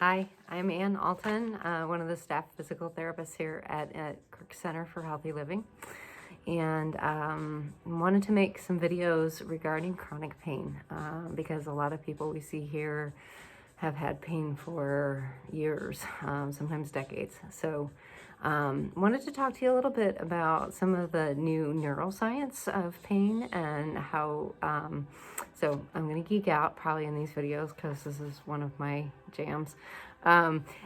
Hi, I'm Ann Alton, one of the staff physical therapists here at Kirk Center for Healthy Living, and wanted to make some videos regarding chronic pain because a lot of people we see here have had pain for years, sometimes decades. So wanted to talk to you a little bit about some of the new neuroscience of pain and how, so I'm going to geek out probably in these videos because this is one of my jams.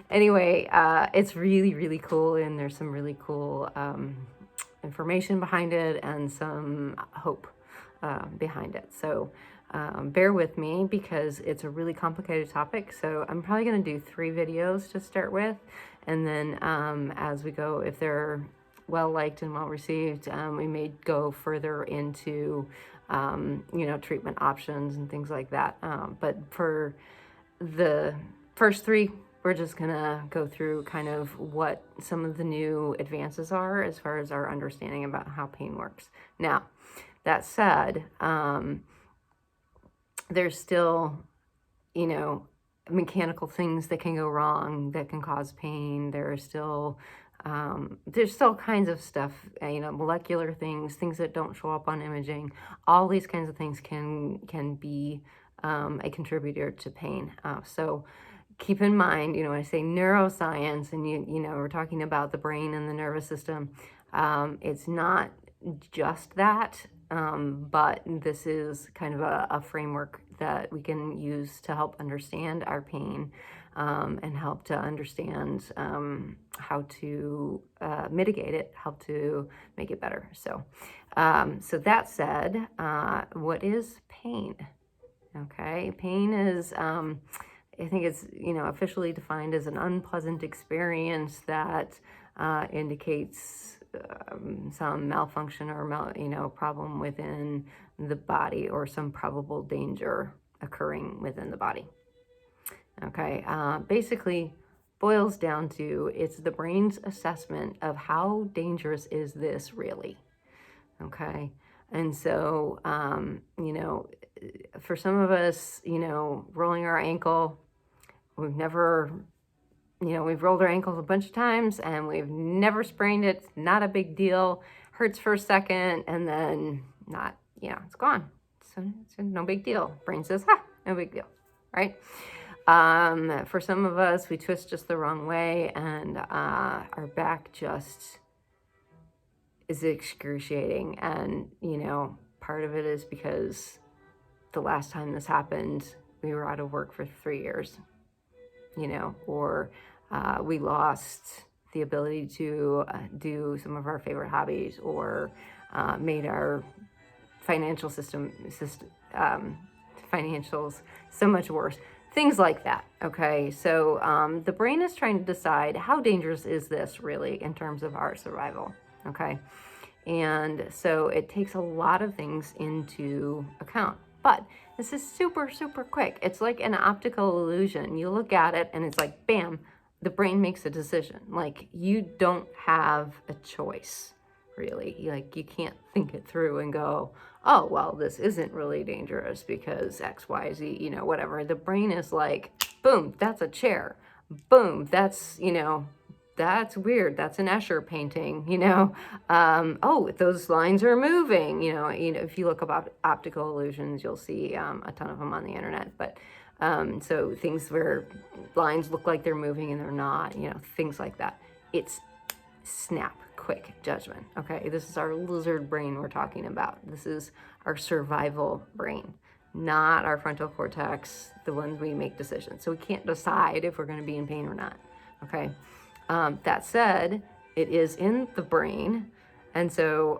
Anyway, it's really, really cool, and there's some really cool information behind it and some hope behind it. So bear with me because it's a really complicated topic. So I'm probably going to do 3 videos to start with. And then as we go, if they're well liked and well received, we may go further into, treatment options and things like that. But for the first 3, we're just gonna go through kind of what some of the new advances are as far as our understanding about how pain works. Now, that said, there's still, mechanical things that can go wrong that can cause pain. There's still kinds of stuff, molecular things that don't show up on imaging. All these kinds of things can be a contributor to pain. So keep in mind, when I say neuroscience and we're talking about the brain and the nervous system, it's not just that, but this is kind of a framework that we can use to help understand our pain and help to understand how to mitigate it, help to make it better. So, so that said, what is pain? Okay, pain is, I think it's, officially defined as an unpleasant experience that indicates some malfunction or problem within the body or some probable danger occurring within the body. Okay, basically boils down to it's the brain's assessment of how dangerous is this really. Okay, and so, for some of us, rolling our ankle, we've never, we've rolled our ankles a bunch of times and we've never sprained it. It's not a big deal. Hurts for a second and then it's gone. So it's no big deal. Brain says, no big deal, right? For some of us, we twist just the wrong way and our back just is excruciating. And, part of it is because the last time this happened, we were out of work for 3 years, or we lost the ability to do some of our favorite hobbies, or made our financials so much worse. Things like that, okay? So the brain is trying to decide how dangerous is this really in terms of our survival, okay? And so it takes a lot of things into account. But this is super, super quick. It's like an optical illusion. You look at it and it's like, bam, the brain makes a decision. Like, you don't have a choice, really. You can't think it through and go, oh, well, this isn't really dangerous because X, Y, Z, whatever. The brain is like, boom, that's a chair. Boom, that's, that's weird. That's an Escher painting, oh, those lines are moving, if you look up optical illusions, you'll see a ton of them on the internet. But so things where lines look like they're moving and they're not, things like that. It's snap, quick judgment. Okay, this is our lizard brain we're talking about. This is our survival brain, not our frontal cortex, the ones we make decisions. So we can't decide if we're going to be in pain or not. Okay. That said, it is in the brain. And so,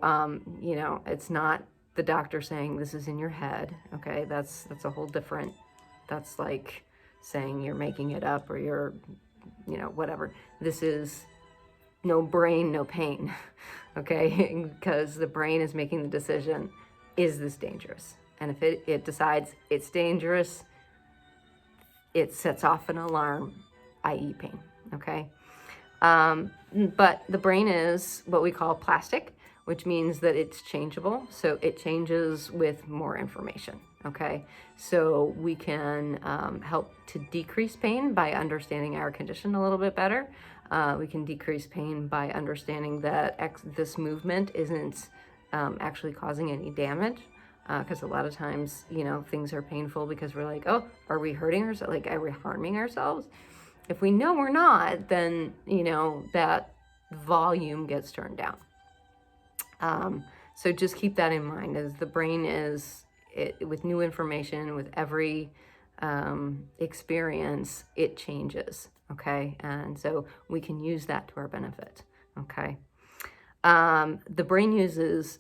it's not the doctor saying this is in your head. Okay. That's a whole different, that's like saying you're making it up or you're, whatever. This is no brain, no pain. Okay. Because the brain is making the decision, is this dangerous? And if it decides it's dangerous, it sets off an alarm, i.e. pain. Okay. But the brain is what we call plastic, which means that it's changeable. So it changes with more information. Okay, so we can help to decrease pain by understanding our condition a little bit better. We can decrease pain by understanding that this movement isn't actually causing any damage. Because a lot of times, things are painful because we're like, oh, are we hurting ourselves? Like, are we harming ourselves? If we know we're not, then, that volume gets turned down. So just keep that in mind, as the brain with new information, with every experience, it changes, okay? And so we can use that to our benefit, okay? The brain uses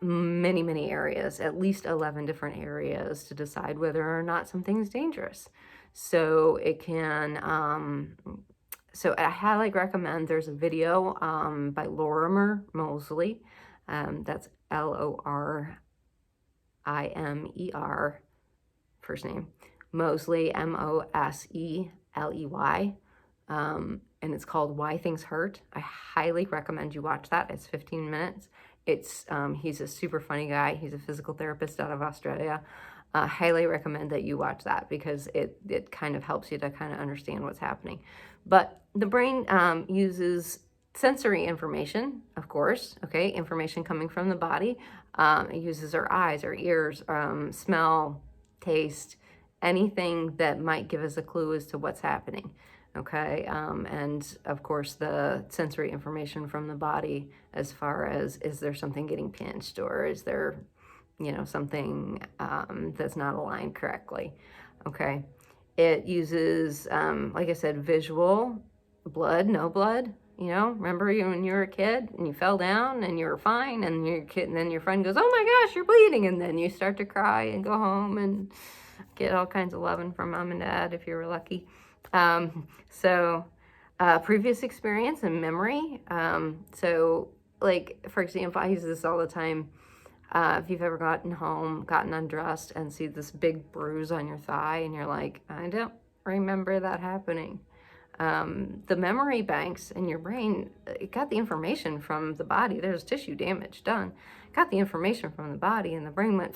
many, many areas, at least 11 different areas, to decide whether or not something's dangerous. So it can, so I highly recommend, there's a video by Lorimer Moseley, that's Lorimer, first name, Moseley, Moseley, and it's called Why Things Hurt. I highly recommend you watch that. It's 15 minutes. He's a super funny guy. He's a physical therapist out of Australia. Highly recommend that you watch that, because it kind of helps you to kind of understand what's happening. But the brain uses sensory information, of course, okay, information coming from the body. It uses our eyes, our ears, smell, taste, anything that might give us a clue as to what's happening, okay? And of course, the sensory information from the body, as far as, is there something getting pinched, or is there, something that's not aligned correctly, okay? It uses, like I said, visual, blood, no blood. Remember when you were a kid and you fell down and you were fine, and then your friend goes, "Oh my gosh, you're bleeding," and then you start to cry and go home and get all kinds of loving from mom and dad if you were lucky. Previous experience and memory. So, like, for example, I use this all the time. If you've ever gotten home, gotten undressed, and see this big bruise on your thigh, and you're like, I don't remember that happening. The memory banks in your brain, it got the information from the body. There's tissue damage done. Got the information from the body, and the brain went,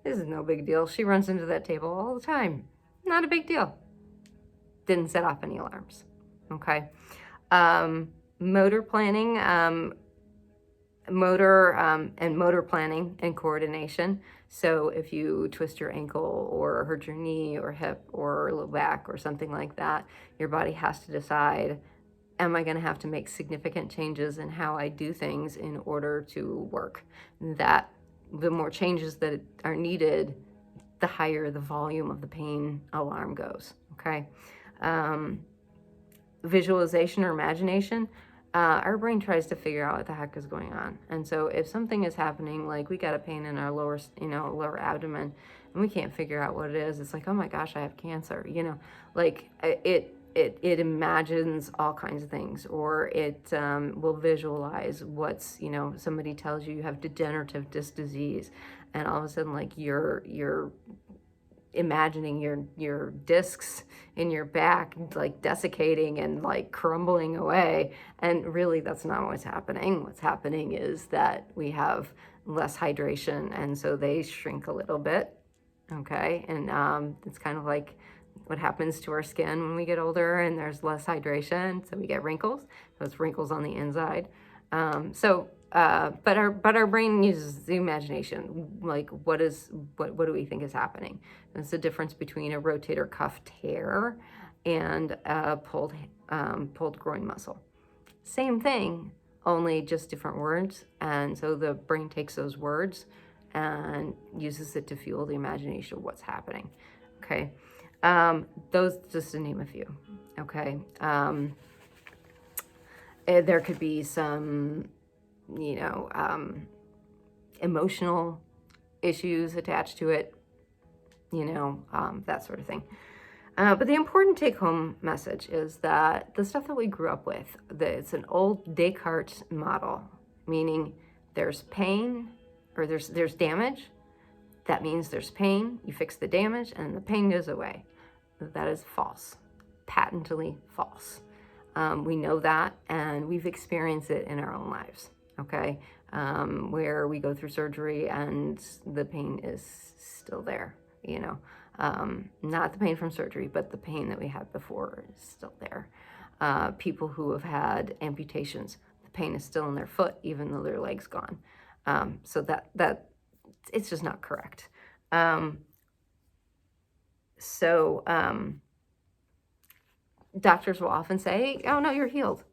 this is no big deal. She runs into that table all the time. Not a big deal. Didn't set off any alarms. Okay. Motor planning, motor planning and coordination. So if you twist your ankle or hurt your knee or hip or low back or something like that, your body has to decide, am I going to have to make significant changes in how I do things in order to work? That the more changes that are needed, the higher the volume of the pain alarm goes, okay? Visualization or imagination. Our brain tries to figure out what the heck is going on. And so if something is happening, like we got a pain in our lower abdomen, and we can't figure out what it is, it's like, oh my gosh, I have cancer, like it imagines all kinds of things, or it will visualize what's, somebody tells you have degenerative disc disease, and all of a sudden, like, you're imagining your discs in your back like desiccating and like crumbling away, and really that's not what's happening. What's happening is that we have less hydration, and so they shrink a little bit, okay? And it's kind of like what happens to our skin when we get older and there's less hydration, so we get wrinkles. Those wrinkles on the inside. But our brain uses the imagination. Like, what do we think is happening? It's the difference between a rotator cuff tear and a pulled groin muscle. Same thing, only just different words. And so the brain takes those words and uses it to fuel the imagination of what's happening. Okay, those, just to name a few. Okay, there could be some, emotional issues attached to it, that sort of thing. But the important take-home message is that the stuff that we grew up with, it's an old Descartes model, meaning there's pain, or there's damage. That means there's pain. You fix the damage, and the pain goes away. That is false, patently false. We know that, and we've experienced it in our own lives. Okay, where we go through surgery and the pain is still there. you know, not the pain from surgery, but the pain that we had before is still there. People who have had amputations, the pain is still in their foot, even though their leg's gone. So that it's just not correct. Doctors will often say, "Oh no, you're healed,"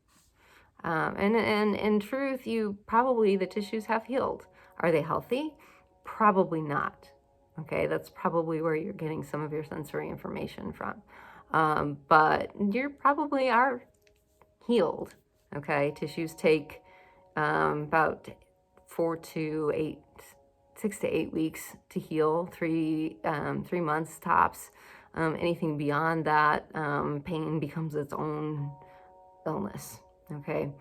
and in truth, the tissues have healed. Are they healthy? Probably not. Okay, that's probably where you're getting some of your sensory information from. But you probably are healed. Okay, tissues take about 6 to 8 weeks to heal. 3 months tops. Anything beyond that, pain becomes its own illness. Okay,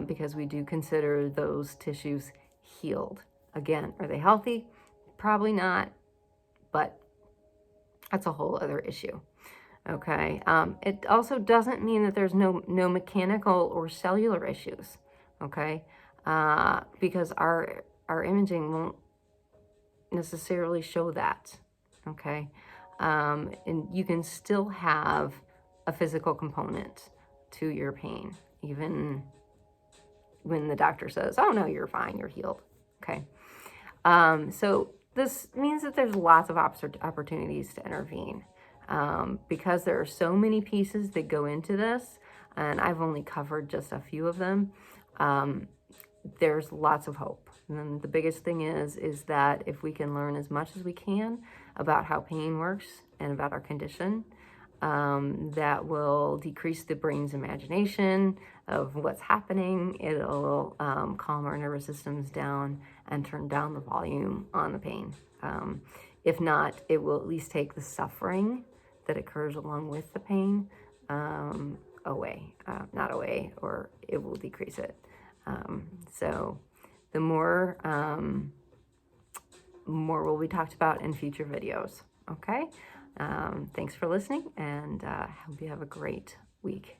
because we do consider those tissues healed. Again, are they healthy? Probably not, but that's a whole other issue. Okay, it also doesn't mean that there's no mechanical or cellular issues. Okay, because our imaging won't necessarily show that. Okay, and you can still have a physical component to your pain, even when the doctor says, "Oh no, you're fine, you're healed." Okay, so this means that there's lots of opportunities to intervene. Because there are so many pieces that go into this, and I've only covered just a few of them, there's lots of hope. And the biggest thing is that if we can learn as much as we can about how pain works and about our condition, that will decrease the brain's imagination of what's happening. It'll calm our nervous systems down and turn down the volume on the pain. If not, it will at least take the suffering that occurs along with the pain away, not away, or it will decrease it. So the more will be talked about in future videos. Okay, thanks for listening, and hope you have a great week.